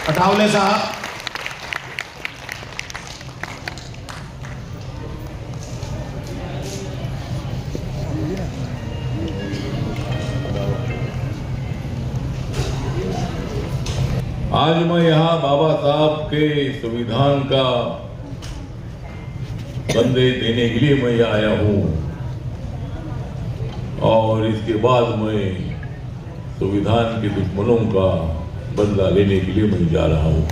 अठावले साहब। आज मैं यहाँ बाबा साहब के संविधान का बंदे देने के लिए मैं यहाँ आया हूँ और इसके बाद मैं संविधान के दुश्मनों का बदला लेने के लिए मैं जा रहा हूँ।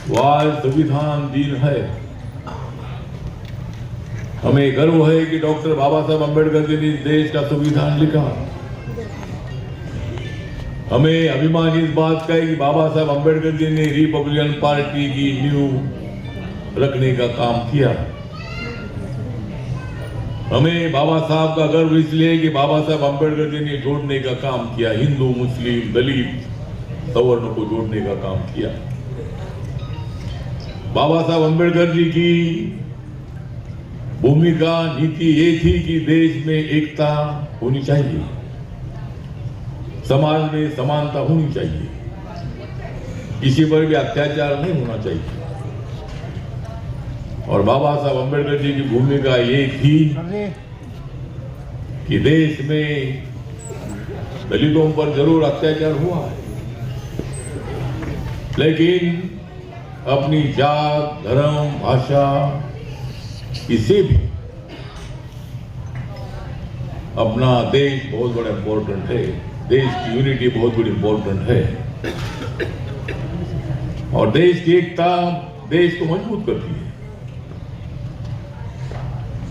वो आज संविधान दिन है। हमें गर्व है कि डॉक्टर बाबा साहब अम्बेडकर जी ने देश का संविधान लिखा। हमें अभिमान इस बात का है कि बाबा साहब अम्बेडकर जी ने रिपब्लिकन पार्टी की नींव रखने का काम किया। हमें बाबा साहब का गर्व इसलिए कि बाबा साहब अम्बेडकर जी ने जोड़ने का काम किया, हिंदू मुस्लिम दलित सवर्ण को जोड़ने का काम किया। बाबा साहब अम्बेडकर जी की भूमिका नीति ये थी कि देश में एकता होनी चाहिए, समाज में समानता होनी चाहिए, किसी पर भी अत्याचार नहीं होना चाहिए। और बाबा साहब अम्बेडकर जी की भूमिका ये थी कि देश में दलितों पर जरूर अत्याचार हुआ है, लेकिन अपनी जात धर्म भाषा किसी भी अपना देश बहुत बड़ा इंपॉर्टेंट है, देश की यूनिटी बहुत बड़ी इंपॉर्टेंट है और देश की एकता देश को मजबूत करती है।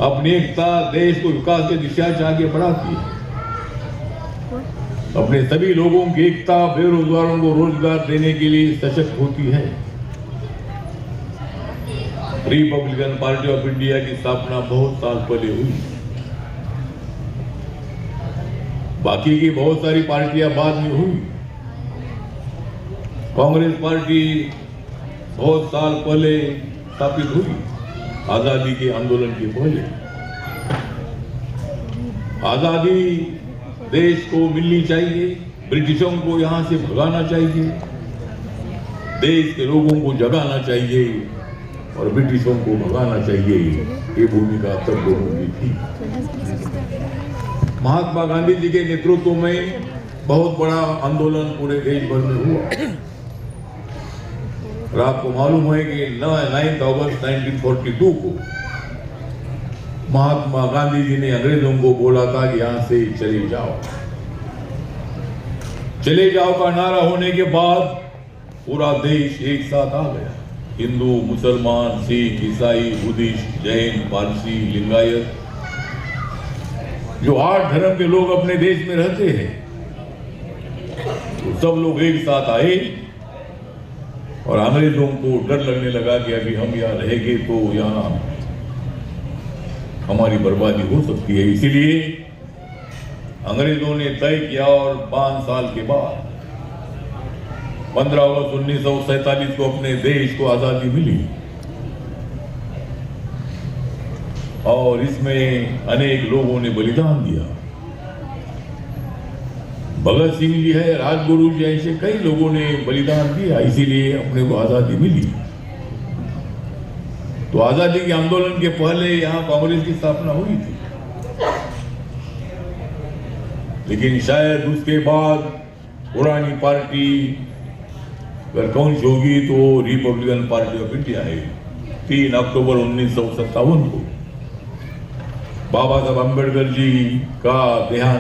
अपनी एकता देश को विकास की दिशा से आगे बढ़ाती है। अपने सभी लोगों की एकता बेरोजगारों को रोजगार देने के लिए सशक्त होती है। रिपब्लिकन पार्टी ऑफ इंडिया की स्थापना बहुत साल पहले हुई। बाकी की बहुत सारी पार्टियां बाद में हुई। कांग्रेस पार्टी बहुत साल पहले स्थापित हुई, आजादी के आंदोलन के पहले। आजादी देश को मिलनी चाहिए, ब्रिटिशों को यहां से भगाना चाहिए, देश के लोगों को जगाना चाहिए और ब्रिटिशों को भगाना चाहिए। ये भूमिका तब लोगों की थी। महात्मा गांधी जी के नेतृत्व में बहुत बड़ा आंदोलन पूरे देश भर में हुआ। और आपको मालूम है कि 9 अगस्त 1942 को महात्मा गांधी जी ने अंग्रेजों को बोला था कि यहां से चले जाओ। चले जाओ का नारा होने के बाद पूरा देश एक साथ आ गया। हिंदू मुसलमान सिख ईसाई बुद्धिस्ट जैन पारसी लिंगायत, जो 8 धर्म के लोग अपने देश में रहते हैं, तो सब लोग एक साथ आए और अंग्रेजों को डर लगने लगा कि अभी हम यहाँ रहेंगे तो यहाँ हमारी बर्बादी हो सकती है। इसीलिए अंग्रेजों ने तय किया और 5 साल के बाद 15 अगस्त 1947 को अपने देश को आजादी मिली और इसमें अनेक लोगों ने बलिदान दिया। भगत सिंह जी है, राजगुरु जी, ऐसे कई लोगों ने बलिदान दिया, इसीलिए अपने को आजादी मिली। तो आजादी के आंदोलन के पहले यहाँ कांग्रेस की स्थापना हुई थी, लेकिन शायद उसके बाद पुरानी पार्टी अगर कौन सी होगी तो रिपब्लिकन पार्टी ऑफ इंडिया है। 3 अक्टूबर 1957 को बाबा साहब अम्बेडकर जी का देहांत